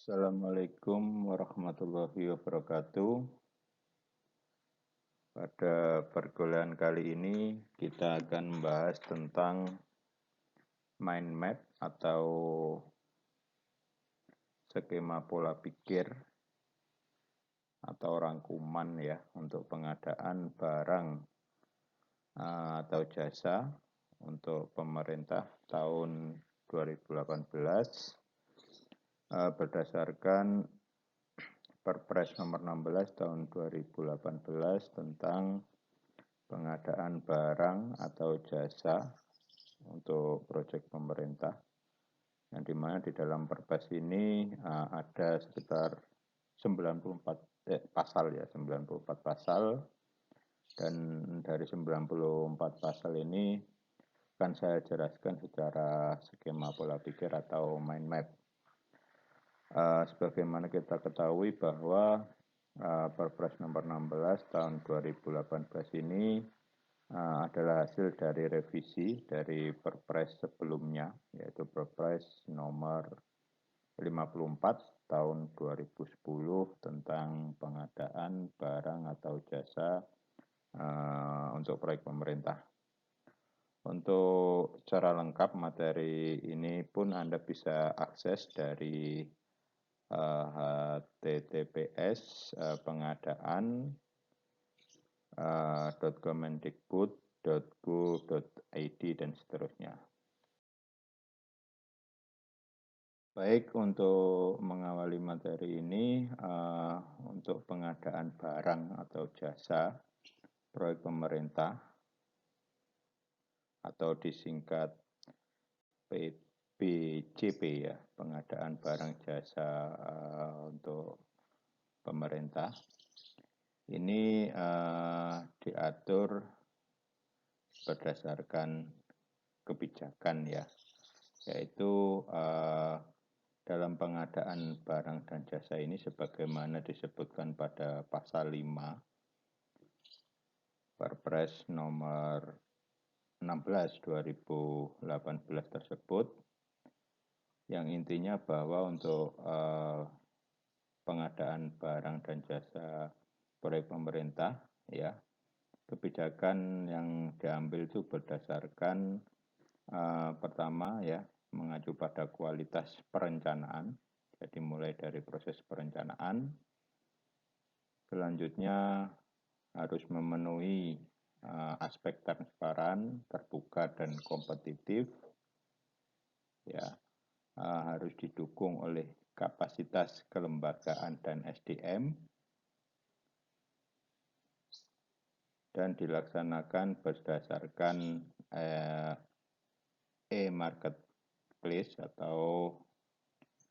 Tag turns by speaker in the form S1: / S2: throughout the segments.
S1: Assalamualaikum warahmatullahi wabarakatuh. Pada perkuliahan kali ini kita akan membahas tentang mind map atau skema pola pikir atau rangkuman ya untuk pengadaan barang atau jasa untuk pemerintah tahun 2018 berdasarkan Perpres nomor 16 tahun 2018 tentang pengadaan barang atau jasa untuk proyek pemerintah. Yang dimana di dalam Perpres ini ada sekitar 94 pasal ya, 94 pasal, dan dari 94 pasal ini akan saya jelaskan secara skema pola pikir atau mind map. Sebagaimana kita ketahui bahwa Perpres nomor 16 tahun 2018 ini adalah hasil dari revisi dari Perpres sebelumnya, yaitu Perpres nomor 54 tahun 2010 tentang pengadaan barang atau jasa untuk proyek pemerintah. Untuk secara lengkap materi ini pun Anda bisa akses dari https pengadaan.kemendikbud.go.id dan seterusnya. Baik, untuk mengawali materi ini, untuk pengadaan barang atau jasa proyek pemerintah atau disingkat PBJP ya, pengadaan barang jasa untuk pemerintah. Ini diatur berdasarkan kebijakan ya, yaitu dalam pengadaan barang dan jasa ini sebagaimana disebutkan pada pasal 5 Perpres nomor 16 2018 tersebut, yang intinya bahwa untuk pengadaan barang dan jasa proyek pemerintah ya, kebijakan yang diambil itu berdasarkan pertama ya, mengacu pada kualitas perencanaan, jadi mulai dari proses perencanaan, selanjutnya harus memenuhi aspek transparan, terbuka dan kompetitif, ya, harus didukung oleh kapasitas kelembagaan dan SDM, dan dilaksanakan berdasarkan e-marketplace atau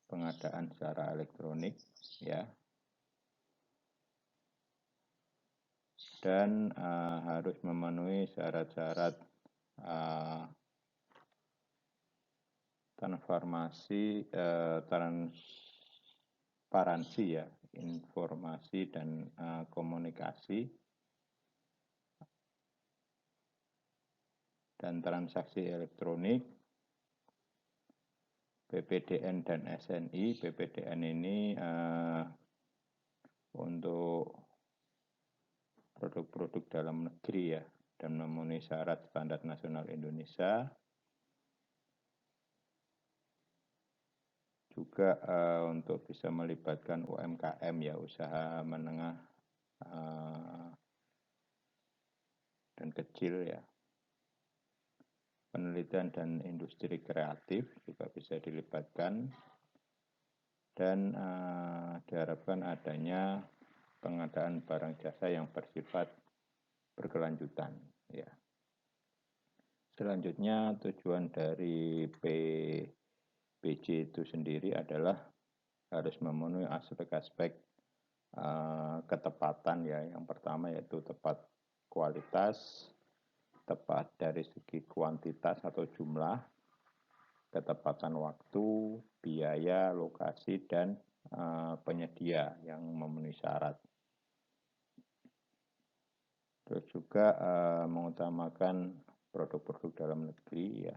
S1: pengadaan secara elektronik ya, dan harus memenuhi syarat-syarat transparansi ya, informasi dan komunikasi dan transaksi elektronik, PPDN dan SNI. PPDN ini untuk produk-produk dalam negeri ya, dan memenuhi syarat standar nasional Indonesia. Juga untuk bisa melibatkan UMKM ya, usaha menengah dan kecil ya. Penelitian dan industri kreatif juga bisa dilibatkan, dan diharapkan adanya pengadaan barang jasa yang bersifat berkelanjutan ya. Selanjutnya tujuan dari PBJ itu sendiri adalah harus memenuhi aspek-aspek ketepatan ya. Yang pertama yaitu tepat kualitas, tepat dari segi kuantitas atau jumlah, ketepatan waktu, biaya, lokasi, dan penyedia yang memenuhi syarat. Terus juga mengutamakan produk-produk dalam negeri ya.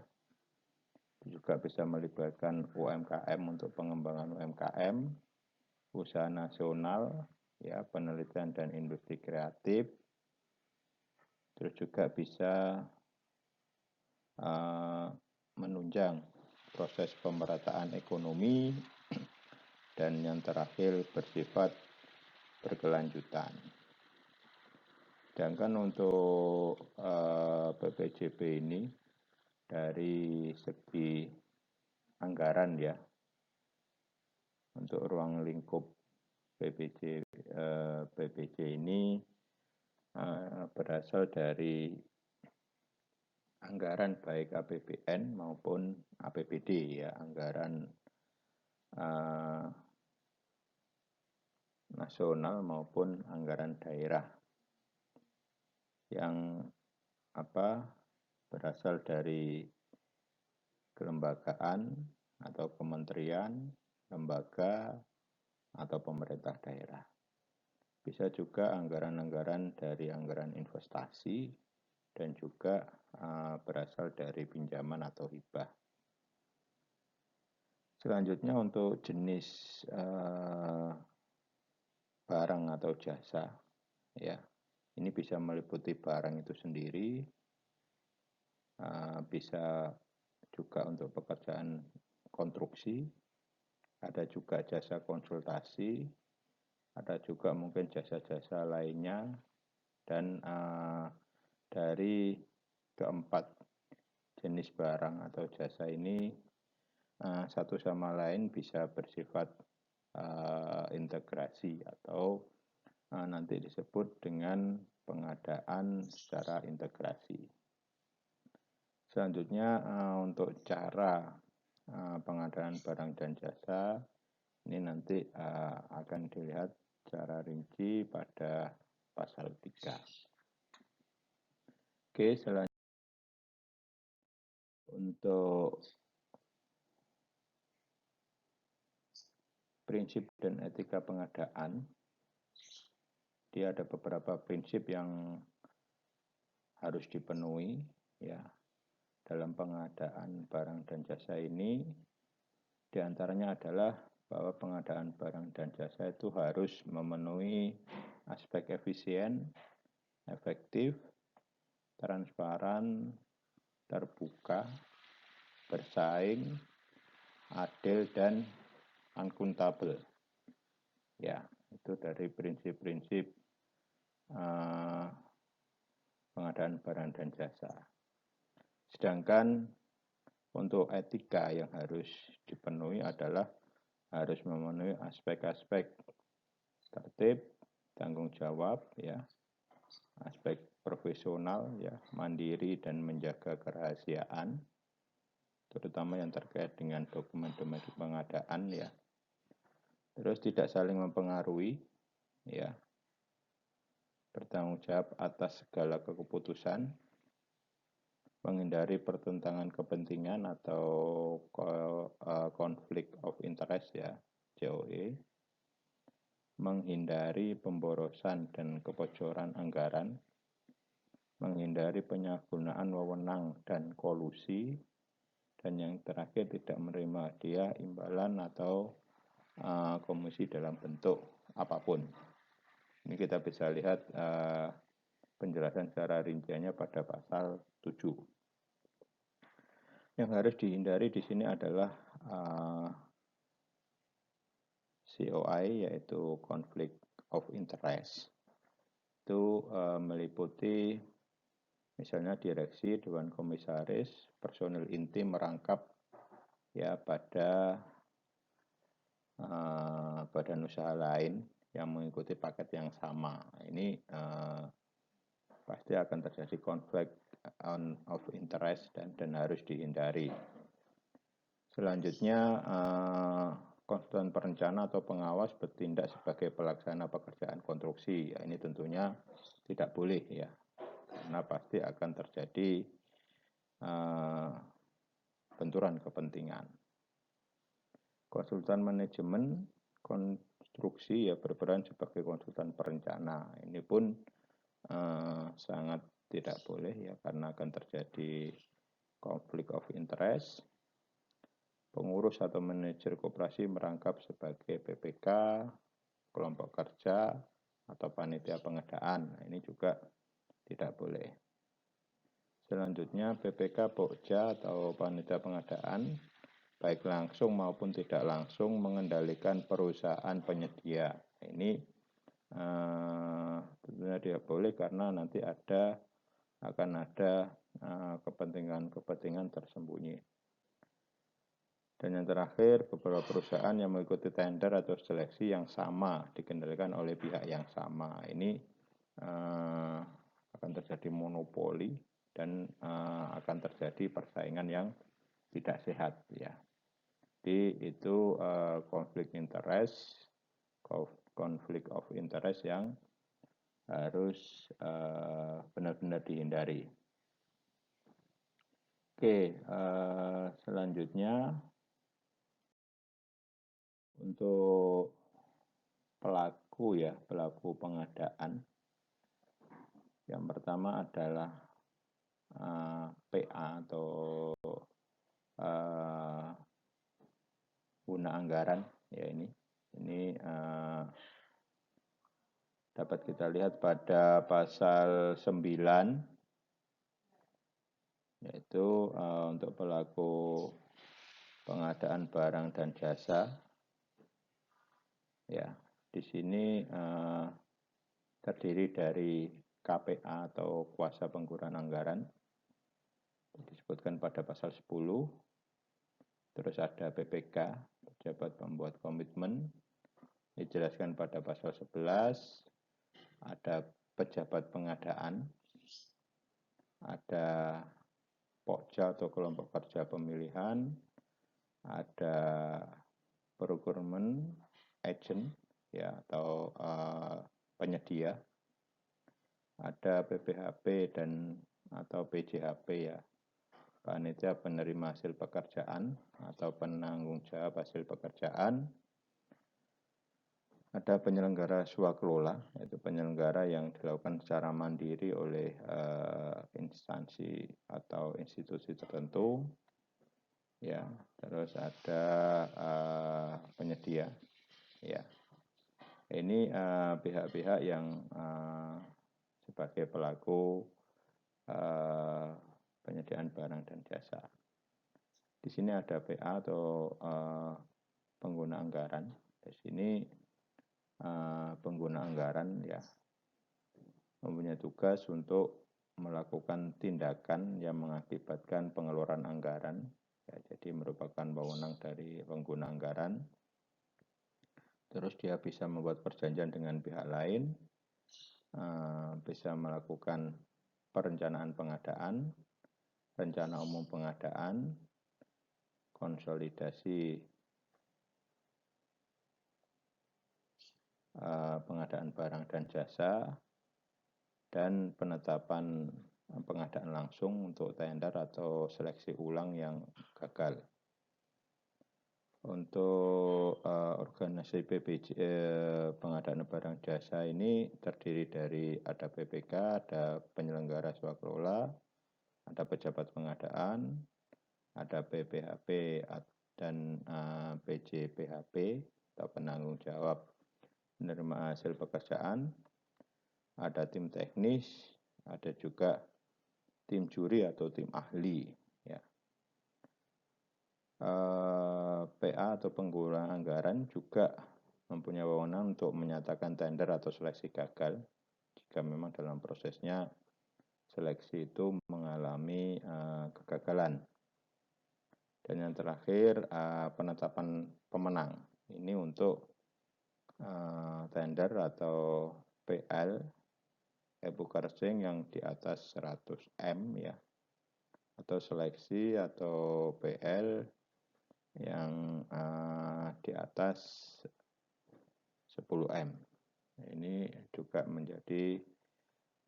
S1: Juga bisa melibatkan UMKM untuk pengembangan UMKM, usaha nasional, ya, penelitian dan industri kreatif, terus juga bisa menunjang proses pemerataan ekonomi, dan yang terakhir bersifat berkelanjutan. Sedangkan untuk BPJP ini dari segi anggaran ya, untuk ruang lingkup BPJ ini berasal dari anggaran baik APBN maupun APBD ya, anggaran nasional maupun anggaran daerah yang berasal dari kelembagaan atau kementerian, lembaga, atau pemerintah daerah. Bisa juga anggaran-anggaran dari anggaran investasi dan juga berasal dari pinjaman atau hibah. Selanjutnya untuk jenis barang atau jasa, ya, ini bisa meliputi barang itu sendiri, bisa juga untuk pekerjaan konstruksi, ada juga jasa konsultasi, ada juga mungkin jasa-jasa lainnya, dan dari keempat jenis barang atau jasa ini satu sama lain bisa bersifat integrasi atau nanti disebut dengan pengadaan secara integrasi. Selanjutnya untuk cara pengadaan barang dan jasa ini nanti akan dilihat secara rinci pada pasal 3. Oke, selanjutnya untuk prinsip dan etika pengadaan, dia ada beberapa prinsip yang harus dipenuhi ya dalam pengadaan barang dan jasa ini. Di antaranya adalah bahwa pengadaan barang dan jasa itu harus memenuhi aspek efisien, efektif, transparan, terbuka, bersaing, adil, dan akuntabel. Ya, itu dari prinsip-prinsip pengadaan barang dan jasa. Sedangkan untuk etika yang harus dipenuhi adalah harus memenuhi aspek-aspek tertib, tanggung jawab, ya, aspek profesional, ya, mandiri dan menjaga kerahasiaan, terutama yang terkait dengan dokumen-dokumen pengadaan, ya. Terus tidak saling mempengaruhi, ya, bertanggung jawab atas segala keputusan, menghindari pertentangan kepentingan atau conflict of interest, ya, COE, menghindari pemborosan dan kebocoran anggaran, menghindari penyalahgunaan wewenang dan kolusi, dan yang terakhir tidak menerima hadiah, imbalan, atau komisi dalam bentuk apapun. Ini kita bisa lihat penjelasan secara rinciannya pada pasal 7. Yang harus dihindari di sini adalah COI, yaitu conflict of interest. Itu meliputi misalnya direksi, dewan komisaris, personil inti merangkap ya pada badan usaha lain yang mengikuti paket yang sama. Ini pasti akan terjadi konflik of interest dan harus dihindari. Selanjutnya, konsultan perencana atau pengawas bertindak sebagai pelaksana pekerjaan konstruksi. Ya, ini tentunya tidak boleh ya, karena pasti akan terjadi benturan kepentingan. Konsultan manajemen konstruksi ya berperan sebagai konsultan perencana. Ini pun sangat tidak boleh ya, karena akan terjadi konflik of interest. pengurus atau manajer koperasi merangkap sebagai PPK, kelompok kerja, atau panitia pengadaan. Nah, ini juga tidak boleh. Selanjutnya PPK, Pokja atau panitia pengadaan baik langsung maupun tidak langsung mengendalikan perusahaan penyedia. Ini tentunya tidak boleh karena nanti akan ada kepentingan-kepentingan tersembunyi. Dan yang terakhir, beberapa perusahaan yang mengikuti tender atau seleksi yang sama dikendalikan oleh pihak yang sama. Ini akan terjadi monopoli dan akan terjadi persaingan yang tidak sehat, ya. Jadi itu konflik of interest yang harus benar-benar dihindari. Oke, selanjutnya untuk pelaku pengadaan. Yang pertama adalah PA atau guna anggaran, ya ini dapat kita lihat pada pasal 9, yaitu untuk pelaku pengadaan barang dan jasa. Ya, di sini terdiri dari KPA atau kuasa penggunaan anggaran, disebutkan pada pasal 10. Terus ada PPK, pejabat pembuat komitmen, dijelaskan pada pasal 11. Ada pejabat pengadaan, ada Pokja atau kelompok kerja pemilihan, ada procurement agent, ya, atau penyedia, ada PPHP dan atau PJHP, ya, panitia penerima hasil pekerjaan atau penanggung jawab hasil pekerjaan. Ada penyelenggara swakelola, yaitu penyelenggara yang dilakukan secara mandiri oleh instansi atau institusi tertentu. Ya, terus ada penyedia. Ya, ini pihak-pihak yang sebagai pelaku penyediaan barang dan jasa. Di sini ada PA atau pengguna anggaran. Di sini pengguna anggaran, ya, mempunyai tugas untuk melakukan tindakan yang mengakibatkan pengeluaran anggaran, ya, jadi merupakan wewenang dari pengguna anggaran. Terus dia bisa membuat perjanjian dengan pihak lain, bisa melakukan perencanaan pengadaan, rencana umum pengadaan, konsolidasi pengadaan barang dan jasa, dan penetapan pengadaan langsung untuk tender atau seleksi ulang yang gagal. Untuk organisasi pengadaan barang jasa ini terdiri dari ada PPK, ada penyelenggara swakelola, ada pejabat pengadaan, ada PPHP dan PJPHP atau penanggung jawab penerima hasil pekerjaan, ada tim teknis, ada juga tim juri atau tim ahli, ya. PA atau pengguna anggaran juga mempunyai wewenang untuk menyatakan tender atau seleksi gagal jika memang dalam prosesnya seleksi itu mengalami kegagalan. Dan yang terakhir penetapan pemenang. Ini untuk tender atau PL Ebukarsing yang di atas 100 M, ya, atau seleksi atau PL yang di atas 10 M. Ini juga menjadi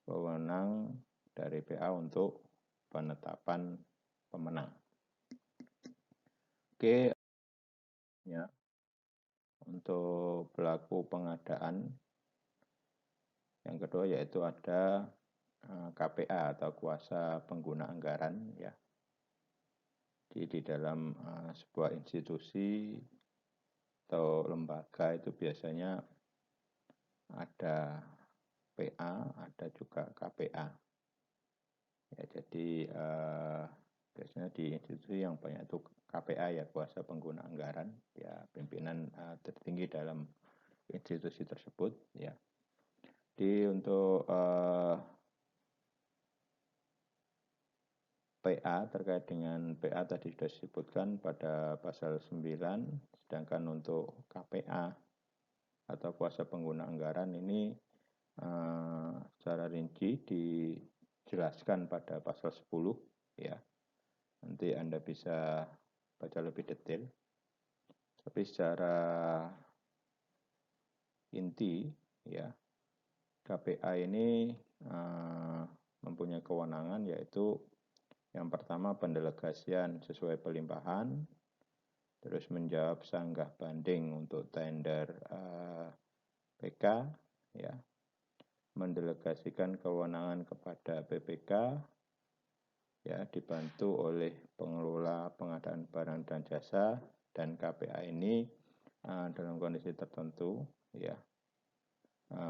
S1: wewenang dari PA untuk penetapan pemenang. Oke, ya, untuk pelaku pengadaan yang kedua yaitu ada KPA atau kuasa pengguna anggaran, ya. Jadi di dalam sebuah institusi atau lembaga itu biasanya ada PA, ada juga KPA. Ya, jadi biasanya di institusi yang banyak itu KPA ya, kuasa pengguna anggaran, ya pimpinan tertinggi dalam institusi tersebut ya. Jadi untuk PA terkait dengan PA tadi sudah disebutkan pada pasal 9, sedangkan untuk KPA atau kuasa pengguna anggaran ini secara rinci dijelaskan pada pasal 10 ya. Nanti Anda bisa baca lebih detail. Tapi secara inti ya, KPA ini mempunyai kewenangan yaitu yang pertama pendelegasian sesuai pelimpahan, terus menjawab sanggah banding untuk tender PK, ya, mendelegasikan kewenangan kepada PPK, ya, dibantu oleh pengelola pengadaan barang dan jasa, dan KPA ini dalam kondisi tertentu, ya,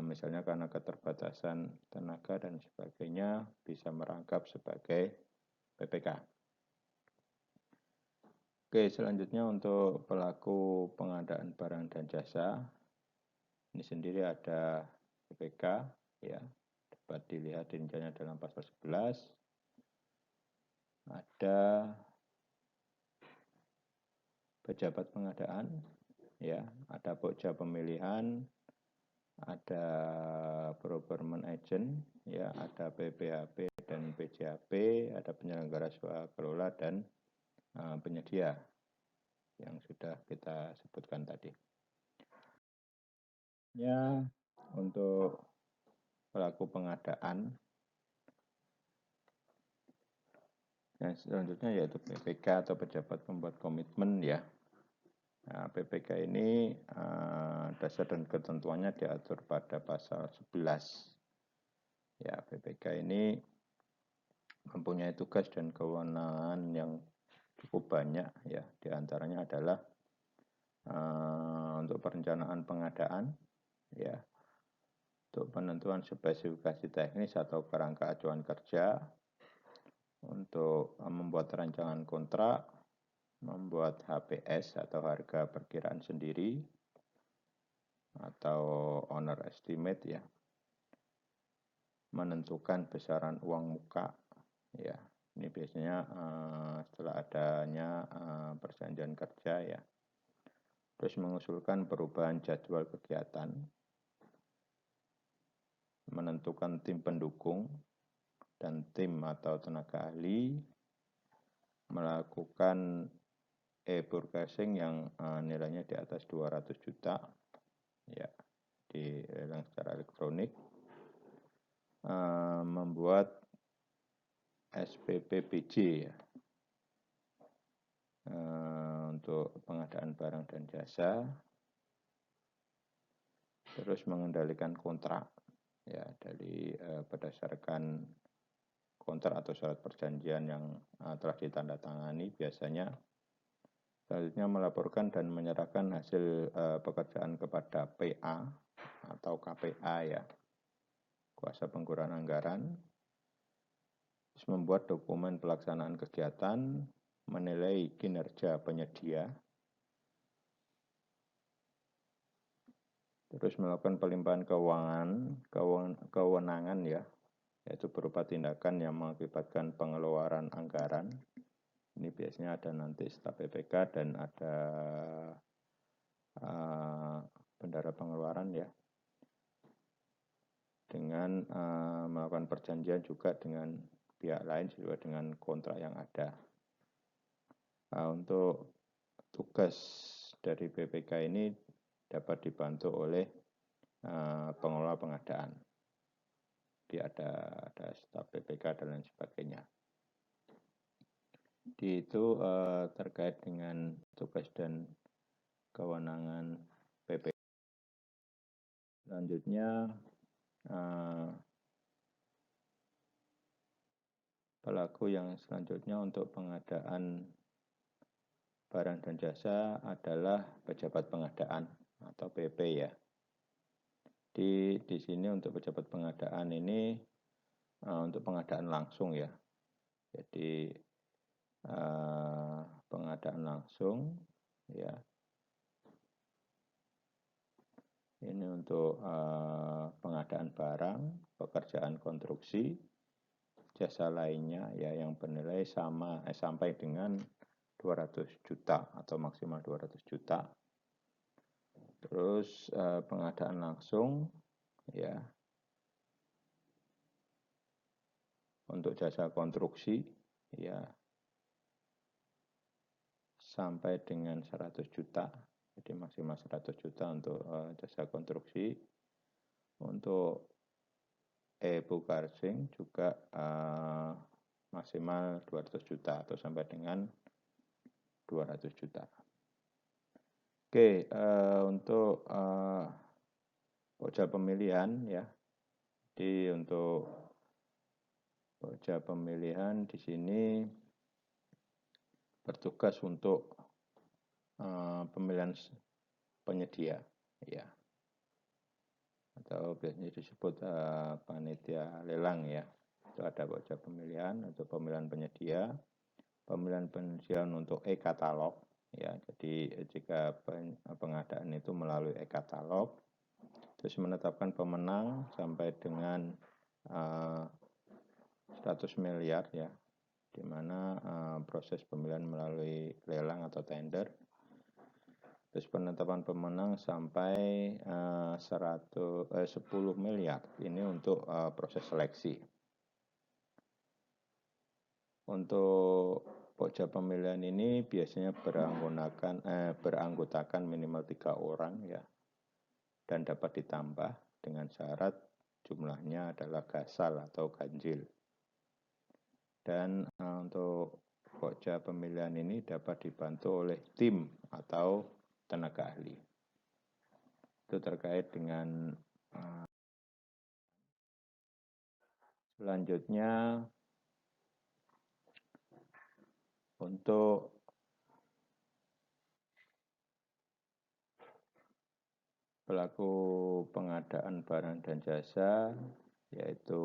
S1: misalnya karena keterbatasan tenaga dan sebagainya bisa merangkap sebagai PPK. Oke, selanjutnya untuk pelaku pengadaan barang dan jasa, ini sendiri ada PPK, ya, dapat dilihat rinciannya dalam pasal 11. Ada pejabat pengadaan, ya, ada pokja pemilihan, ada procurement agent, ya, ada PPHP dan PJHP, ada penyelenggara swakelola dan penyedia yang sudah kita sebutkan tadi. Ya, untuk pelaku pengadaan yang selanjutnya yaitu PPK atau pejabat pembuat komitmen ya. Nah, PPK ini dasar dan ketentuannya diatur pada pasal 11. Ya, PPK ini mempunyai tugas dan kewenangan yang cukup banyak ya. Di antaranya adalah untuk perencanaan pengadaan ya, untuk penentuan spesifikasi teknis atau kerangka acuan kerja, untuk membuat rancangan kontrak, membuat HPS atau harga perkiraan sendiri atau owner estimate ya, menentukan besaran uang muka ya, ini biasanya setelah adanya perjanjian kerja ya, terus mengusulkan perubahan jadwal kegiatan, menentukan tim pendukung dan tim atau tenaga ahli, melakukan e-broadcasting yang nilainya di atas 200 juta ya, di lelang secara elektronik, membuat SPPBJ ya, untuk pengadaan barang dan jasa, terus mengendalikan kontrak ya, dari berdasarkan kontrak atau syarat perjanjian yang telah ditandatangani, biasanya selanjutnya melaporkan dan menyerahkan hasil pekerjaan kepada PA atau KPA ya, kuasa pengguna anggaran, terus membuat dokumen pelaksanaan kegiatan, menilai kinerja penyedia, terus melakukan pelimpahan kewenangan ya, yaitu berupa tindakan yang mengakibatkan pengeluaran anggaran. Ini biasanya ada nanti staf PPK dan ada bendara pengeluaran ya, dengan melakukan perjanjian juga dengan pihak lain sesuai dengan kontrak yang ada. Untuk tugas dari PPK ini dapat dibantu oleh pengelola pengadaan. Jadi ada staf PPK dan lain sebagainya. Di itu terkait dengan tugas dan kewenangan PPK. Selanjutnya pelaku yang selanjutnya untuk pengadaan barang dan jasa adalah pejabat pengadaan atau PP ya. Di sini untuk pejabat pengadaan ini untuk pengadaan langsung ya. Jadi pengadaan langsung ya. Ini untuk pengadaan barang, pekerjaan konstruksi, jasa lainnya ya yang bernilai sampai dengan 200 juta atau maksimal 200 juta. Terus pengadaan langsung ya untuk jasa konstruksi ya sampai dengan 100 juta. Jadi maksimal 100 juta untuk jasa konstruksi. Untuk e-bookkeeping juga maksimal 200 juta atau sampai dengan 200 juta. Oke, untuk pokja pemilihan ya. Jadi untuk pokja pemilihan di sini bertugas untuk pemilihan penyedia ya. Atau biasanya disebut panitia lelang ya. Itu ada pokja pemilihan untuk pemilihan penyedia, pemilihan penyedia untuk e-katalog ya. Jadi jika pengadaan itu melalui e-katalog, terus menetapkan pemenang sampai dengan 100 miliar ya, di mana proses pemilihan melalui lelang atau tender. Terus penetapan pemenang sampai 10 miliar. Ini untuk proses seleksi. Untuk pokja pemilihan ini biasanya beranggotakan minimal 3 orang ya. Dan dapat ditambah dengan syarat jumlahnya adalah gasal atau ganjil. Dan untuk pokja pemilihan ini dapat dibantu oleh tim atau tenaga ahli. Itu terkait dengan selanjutnya untuk pelaku pengadaan barang dan jasa yaitu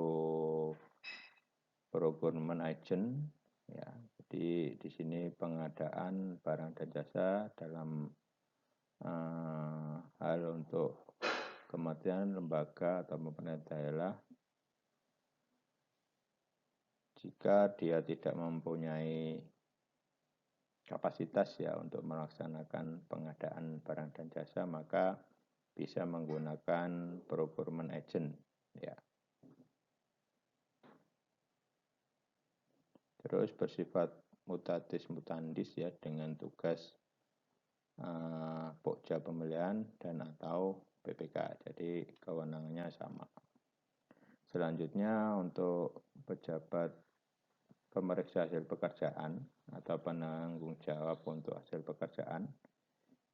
S1: procurement agent ya. Jadi di sini pengadaan barang dan jasa dalam hal untuk kementerian, lembaga atau pemerintah daerah jika dia tidak mempunyai kapasitas ya untuk melaksanakan pengadaan barang dan jasa, maka bisa menggunakan procurement agent ya. Terus bersifat mutatis mutandis ya dengan tugas pokja pemilihan dan atau PPK. Jadi kewenangannya sama. Selanjutnya untuk pejabat pemeriksa hasil pekerjaan atau penanggung jawab untuk hasil pekerjaan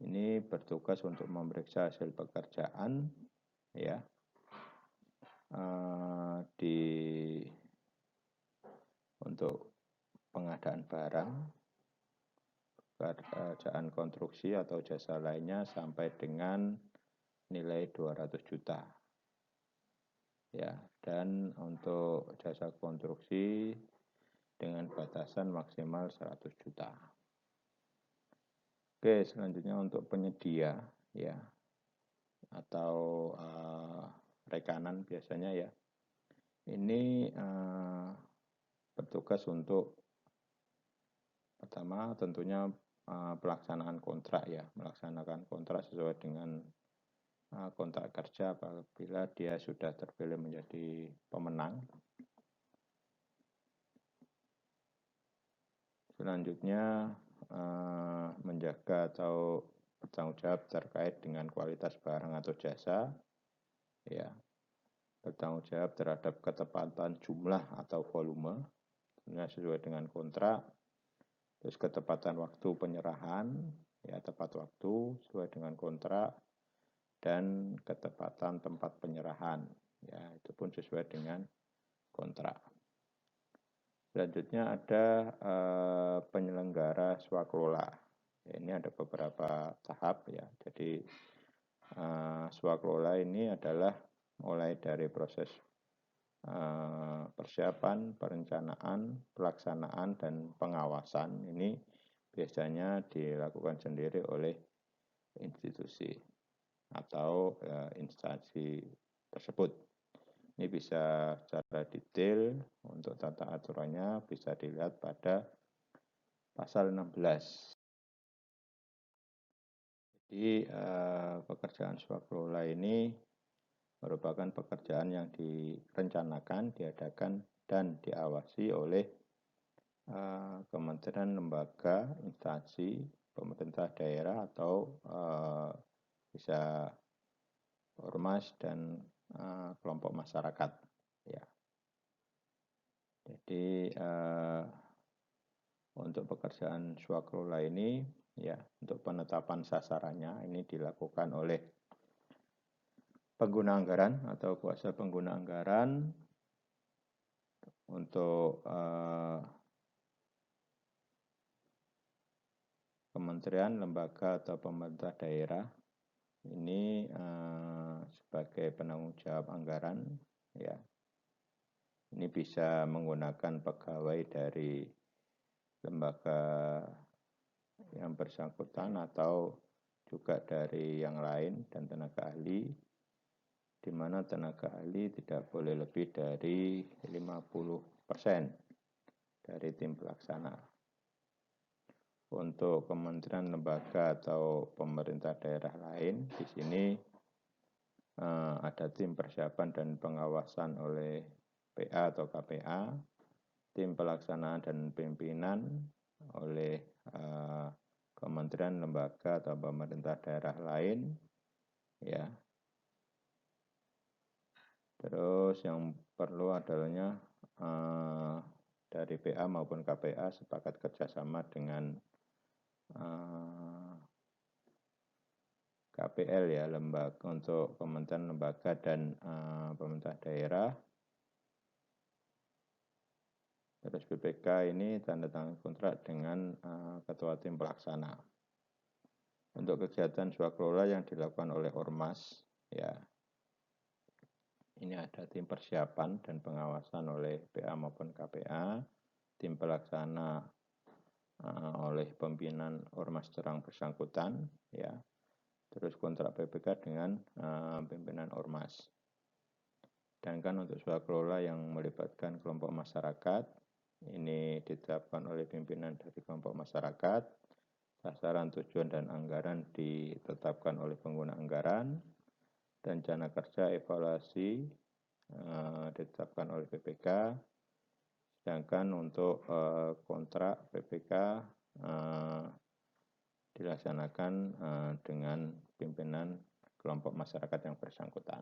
S1: ini bertugas untuk memeriksa hasil pekerjaan ya untuk pengadaan barang, pekerjaan konstruksi atau jasa lainnya sampai dengan nilai 200 juta. Ya, dan untuk jasa konstruksi dengan batasan maksimal 100 juta. Oke, selanjutnya untuk penyedia ya atau rekanan biasanya ya. Ini bertugas untuk pertama tentunya pelaksanaan kontrak ya, melaksanakan kontrak sesuai dengan kontrak kerja apabila dia sudah terpilih menjadi pemenang. Selanjutnya menjaga atau bertanggung jawab terkait dengan kualitas barang atau jasa ya, bertanggung jawab terhadap ketepatan jumlah atau volume sesuai dengan kontrak. Terus ketepatan waktu penyerahan ya, tepat waktu sesuai dengan kontrak, dan ketepatan tempat penyerahan ya, itu pun sesuai dengan kontrak. Selanjutnya ada penyelenggara swakelola Ini ada beberapa tahap ya. Jadi swakelola ini adalah mulai dari proses persiapan, perencanaan, pelaksanaan, dan pengawasan. Ini biasanya dilakukan sendiri oleh institusi atau instansi tersebut. Ini bisa secara detail untuk tata aturannya bisa dilihat pada pasal 16. Jadi pekerjaan swakelola ini merupakan pekerjaan yang direncanakan, diadakan, dan diawasi oleh kementerian, lembaga, instansi, pemerintah daerah, atau bisa ormas dan kelompok masyarakat. Ya. Jadi untuk pekerjaan swakelola ini, ya, untuk penetapan sasarannya ini dilakukan oleh pengguna anggaran atau kuasa pengguna anggaran untuk kementerian, lembaga, atau pemerintah daerah. Ini sebagai penanggung jawab anggaran, ya. Ini bisa menggunakan pegawai dari lembaga yang bersangkutan atau juga dari yang lain dan tenaga ahli, di mana tenaga ahli tidak boleh lebih dari 50% dari tim pelaksana. Untuk kementerian, lembaga, atau pemerintah daerah lain, di sini ada tim persiapan dan pengawasan oleh PA atau KPA, tim pelaksanaan dan pimpinan oleh kementerian, lembaga, atau pemerintah daerah lain, ya. Terus yang perlu adanya dari PA maupun KPA sepakat kerjasama dengan KPL, ya, lembaga untuk kementerian, lembaga, dan pemerintah daerah. Terus BPK ini tanda tangan kontrak dengan ketua tim pelaksana. Untuk kegiatan swakelola yang dilakukan oleh ormas, ya, ini ada tim persiapan dan pengawasan oleh PA maupun KPA, tim pelaksana oleh pimpinan ormas terang bersangkutan, ya. Terus kontrak BPK dengan pimpinan ormas. Sedangkan untuk swakelola yang melibatkan kelompok masyarakat, ini ditetapkan oleh pimpinan dari kelompok masyarakat. Sasaran, tujuan, dan anggaran ditetapkan oleh pengguna anggaran. Rencana kerja, evaluasi ditetapkan oleh BPK. Sedangkan untuk kontrak BPK dilaksanakan dengan pimpinan kelompok masyarakat yang bersangkutan.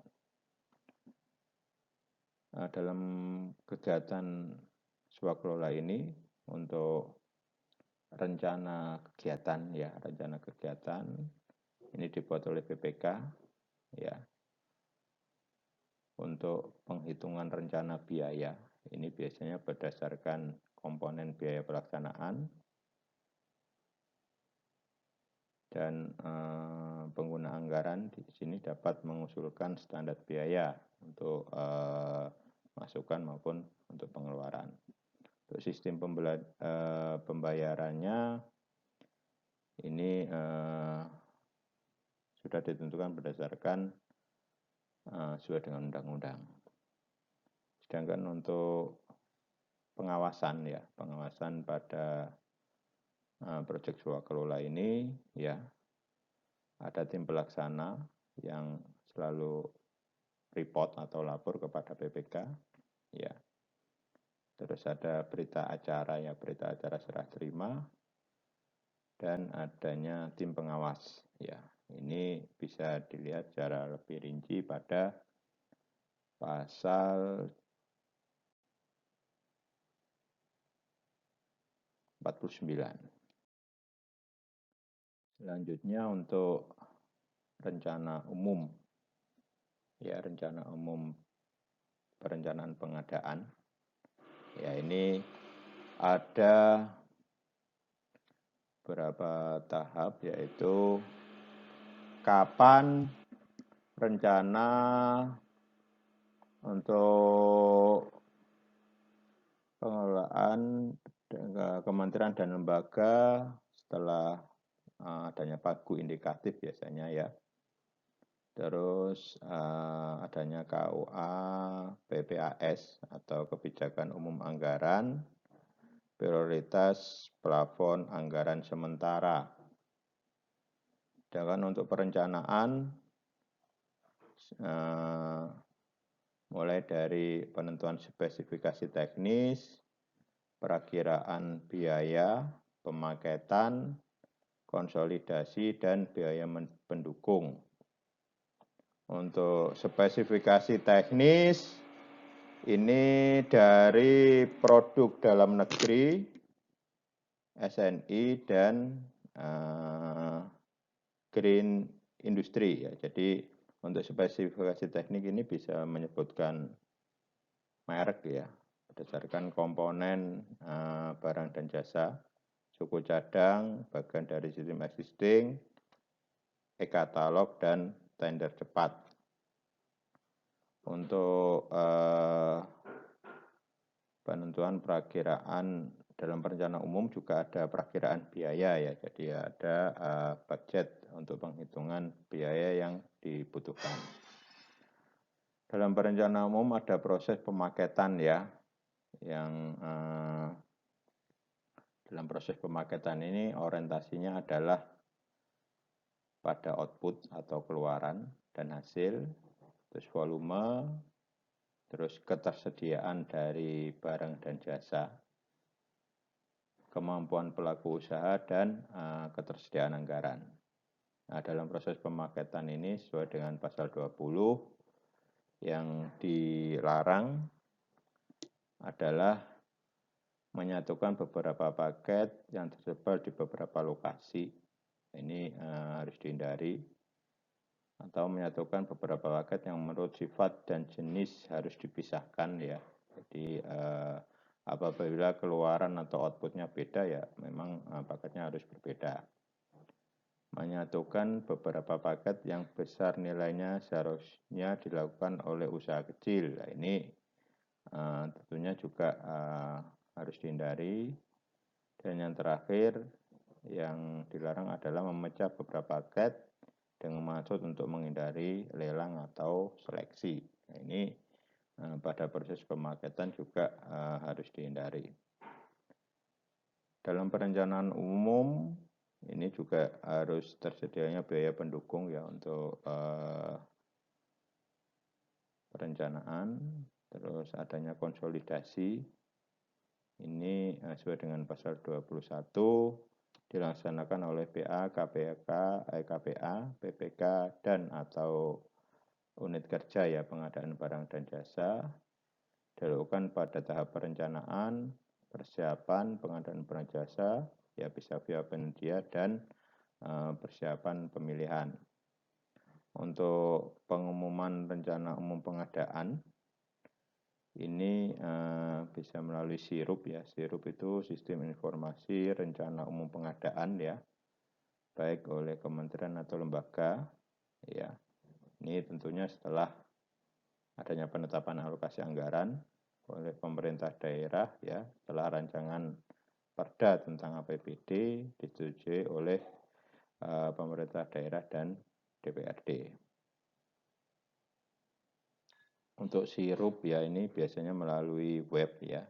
S1: Dalam kegiatan swakelola ini untuk rencana kegiatan, ya, rencana kegiatan ini dibuat oleh BPK, ya. Untuk penghitungan rencana biaya ini biasanya berdasarkan komponen biaya pelaksanaan dan pengguna anggaran di sini dapat mengusulkan standar biaya untuk masukan maupun untuk pengeluaran. Untuk sistem pembayarannya ini sudah ditentukan berdasarkan sesuai dengan undang-undang. Sedangkan untuk pengawasan, ya, pengawasan pada proyek swakelola ini, ya, ada tim pelaksana yang selalu report atau lapor kepada BPK, ya. Terus ada berita acara, ya, berita acara serah terima, dan adanya tim pengawas, ya. Ini bisa dilihat secara lebih rinci pada pasal 49. Selanjutnya untuk rencana umum, ya, rencana umum perencanaan pengadaan, ya, ini ada beberapa tahap, yaitu kapan rencana untuk pengelolaan kementerian dan lembaga setelah adanya pagu indikatif biasanya ya. Terus adanya KUA PPAS atau Kebijakan Umum Anggaran, prioritas plafon anggaran sementara. Sedangkan untuk perencanaan mulai dari penentuan spesifikasi teknis, perakiraan biaya, pemaketan, konsolidasi, dan biaya pendukung. Untuk spesifikasi teknis, ini dari produk dalam negeri, SNI, dan green industry. Ya. Jadi untuk spesifikasi teknik ini bisa menyebutkan merek ya, berdasarkan komponen barang dan jasa, suku cadang, bagian dari sistem existing, e-katalog, dan tender cepat. Untuk penentuan perakiraan dalam perencanaan umum juga ada perakiraan biaya ya, jadi ada budget untuk penghitungan biaya yang dibutuhkan. Dalam perencanaan umum ada proses pemaketan ya, yang dalam proses pemaketan ini orientasinya adalah pada output atau keluaran dan hasil, terus volume, terus ketersediaan dari barang dan jasa, kemampuan pelaku usaha, dan ketersediaan anggaran. Nah, dalam proses pemaketan ini sesuai dengan pasal 20 yang dilarang adalah menyatukan beberapa paket yang tersebar di beberapa lokasi. Ini harus dihindari. Atau menyatukan beberapa paket yang menurut sifat dan jenis harus dipisahkan ya. Jadi apabila keluaran atau outputnya beda ya memang paketnya harus berbeda. Menyatukan beberapa paket yang besar nilainya seharusnya dilakukan oleh usaha kecil. Nah, ini tentunya juga harus dihindari. Dan yang terakhir yang dilarang adalah memecah beberapa paket dengan maksud untuk menghindari lelang atau seleksi. Nah, ini pada proses pemaketan juga harus dihindari. Dalam perencanaan umum ini juga harus tersedianya biaya pendukung ya untuk perencanaan, terus adanya konsolidasi. Ini sesuai dengan pasal 21 dilaksanakan oleh PA, KPK, KPA, PPK, dan atau unit kerja ya pengadaan barang dan jasa dilakukan pada tahap perencanaan, persiapan pengadaan barang jasa, ya bisa via penyedia, dan persiapan pemilihan. Untuk pengumuman rencana umum pengadaan, ini bisa melalui SIRUP ya. SIRUP itu Sistem Informasi Rencana Umum Pengadaan ya, baik oleh kementerian atau lembaga ya. Ini tentunya setelah adanya penetapan alokasi anggaran oleh pemerintah daerah ya, setelah rancangan Perda tentang APBD disetujui oleh pemerintah daerah dan DPRD. Untuk SIRUP ya ini biasanya melalui web ya,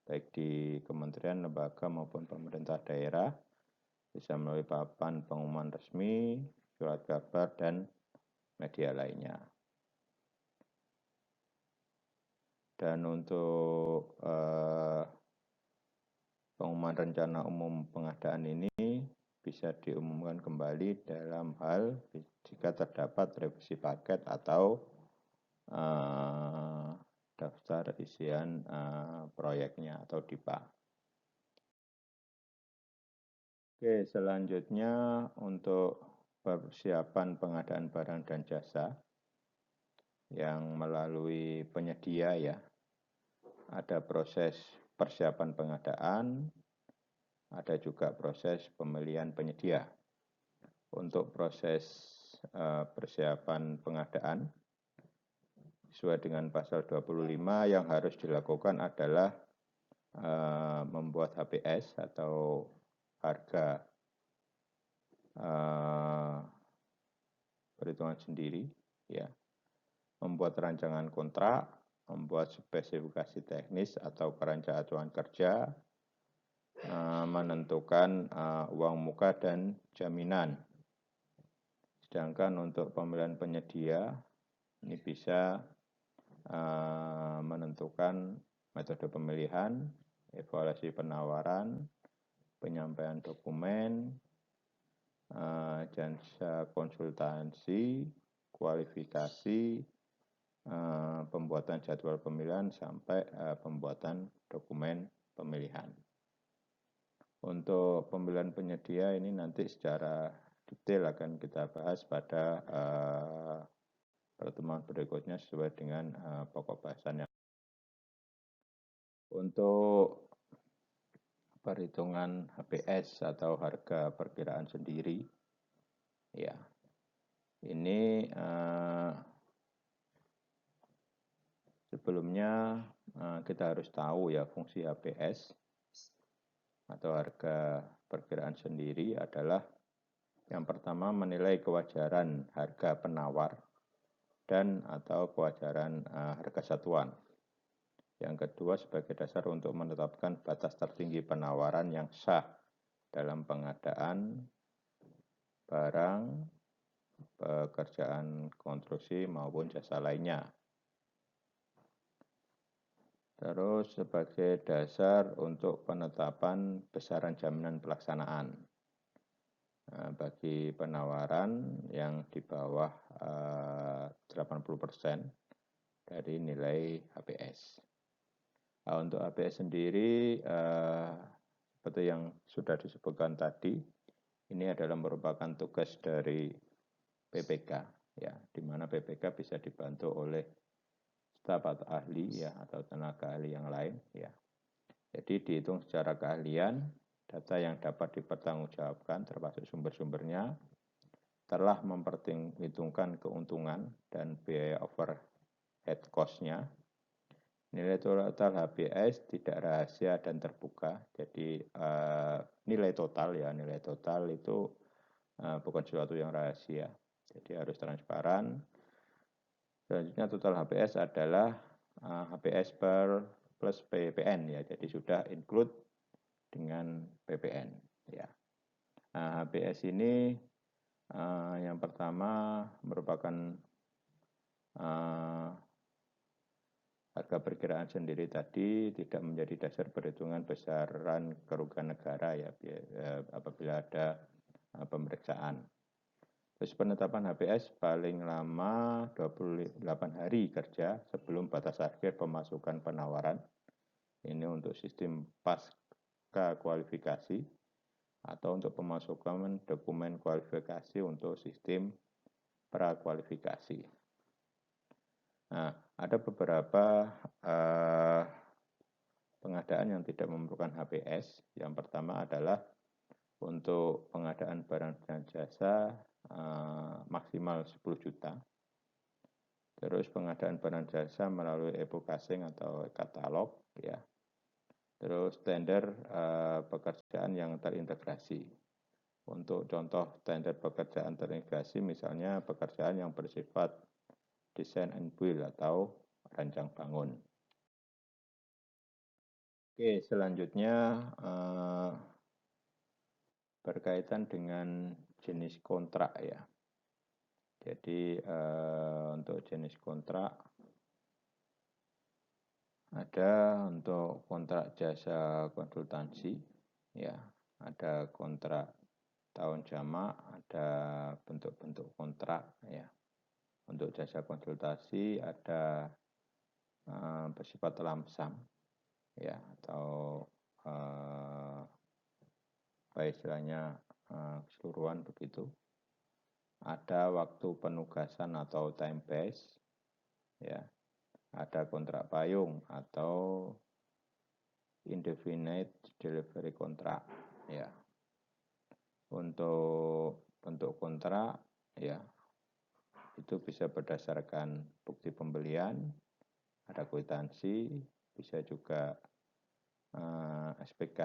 S1: baik di kementerian, lembaga maupun pemerintah daerah, bisa melalui papan pengumuman resmi, surat kabar, dan media lainnya. Dan untuk pengumuman rencana umum pengadaan ini bisa diumumkan kembali dalam hal jika terdapat revisi paket atau daftar isian proyeknya atau DIPA. Oke, selanjutnya untuk persiapan pengadaan barang dan jasa yang melalui penyedia ya, ada proses persiapan pengadaan, ada juga proses pemilihan penyedia. Untuk proses persiapan pengadaan, sesuai dengan pasal 25 yang harus dilakukan adalah membuat HPS atau harga perhitungan sendiri, ya, membuat rancangan kontrak, membuat spesifikasi teknis atau perencanaan acuan kerja, menentukan uang muka dan jaminan. Sedangkan untuk pemilihan penyedia ini bisa menentukan metode pemilihan, evaluasi penawaran, penyampaian dokumen, jasa konsultansi, kualifikasi, pembuatan jadwal pemilihan sampai pembuatan dokumen pemilihan. Untuk pemilihan penyedia ini nanti secara detail akan kita bahas pada pertemuan berikutnya sesuai dengan pokok bahasannya. Untuk perhitungan HPS atau harga perkiraan sendiri, ya, ini sebelumnya kita harus tahu ya fungsi HPS atau harga perkiraan sendiri adalah yang pertama menilai kewajaran harga penawar dan atau kewajaran harga satuan. Yang kedua sebagai dasar untuk menetapkan batas tertinggi penawaran yang sah dalam pengadaan barang, pekerjaan konstruksi maupun jasa lainnya. Terus sebagai dasar untuk penetapan besaran jaminan pelaksanaan bagi penawaran yang di bawah 80% dari nilai HPS. Untuk HPS sendiri seperti yang sudah disebutkan tadi, ini adalah merupakan tugas dari PPK, ya, di mana PPK bisa dibantu oleh staf atau ahli, ya, atau tenaga ahli yang lain, ya. Jadi dihitung secara keahlian, data yang dapat dipertanggungjawabkan termasuk sumber-sumbernya, telah memperhitungkan keuntungan dan biaya overhead cost-nya. Nilai total HPS tidak rahasia dan terbuka, jadi nilai total itu bukan sesuatu yang rahasia, jadi harus transparan. Selanjutnya total HPS adalah HPS plus PPN, ya, jadi sudah include dengan PPN, ya. HPS ini yang pertama merupakan harga perkiraan sendiri tadi tidak menjadi dasar perhitungan besaran kerugian negara, ya, apabila ada pemeriksaan. Terus penetapan HPS paling lama 28 hari kerja sebelum batas akhir pemasukan penawaran. Ini untuk sistem pasca kualifikasi atau untuk pemasukan dokumen kualifikasi untuk sistem prakualifikasi. Nah, ada beberapa pengadaan yang tidak memerlukan HPS. Yang pertama adalah untuk pengadaan barang dan jasa maksimal 10 juta. Terus pengadaan barang jasa melalui e-casing atau katalog, ya. Terus tender pekerjaan yang terintegrasi. Untuk contoh tender pekerjaan terintegrasi misalnya pekerjaan yang bersifat desain and build atau rancang bangun. Oke, selanjutnya berkaitan dengan jenis kontrak, ya. Jadi untuk jenis kontrak ada untuk kontrak jasa konsultansi, ya, ada kontrak tahun jamak, ada bentuk-bentuk kontrak, ya. Untuk jasa konsultasi ada bersifat lamsam, ya, atau apa istilahnya keseluruhan begitu. Ada waktu penugasan atau time base, ya. Ada kontrak payung atau indefinite delivery contract, ya. Untuk bentuk kontrak ya itu bisa berdasarkan bukti pembelian, ada kwitansi, bisa juga SPK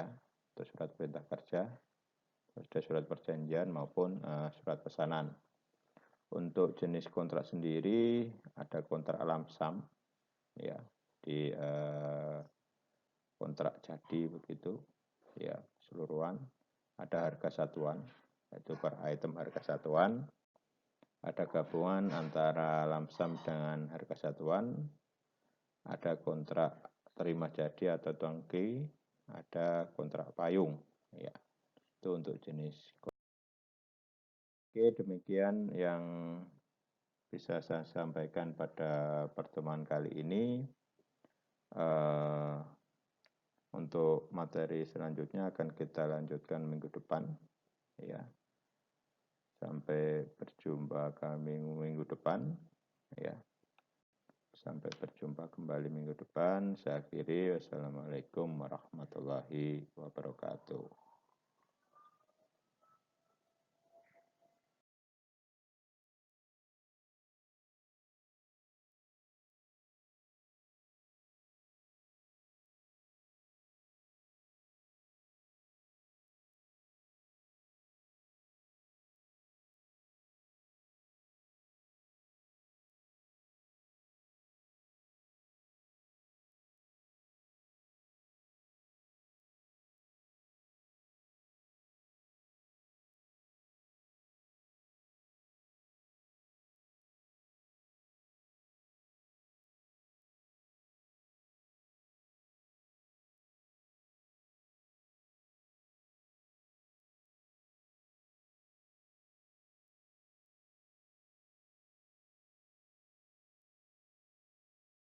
S1: atau surat perintah kerja, ada surat perjanjian maupun surat pesanan. Untuk jenis kontrak sendiri ada kontrak lamsam ya di kontrak jadi begitu ya keseluruhan, ada harga satuan yaitu per item harga satuan, ada gabungan antara lamsam dengan harga satuan, ada kontrak terima jadi atau turnkey, ada kontrak payung ya. Itu untuk jenis. Oke, demikian yang bisa saya sampaikan pada pertemuan kali ini. Untuk materi selanjutnya akan kita lanjutkan minggu depan ya. Sampai berjumpa kami minggu depan ya. Sampai berjumpa kembali minggu depan. Saya akhiri. Wassalamualaikum warahmatullahi wabarakatuh.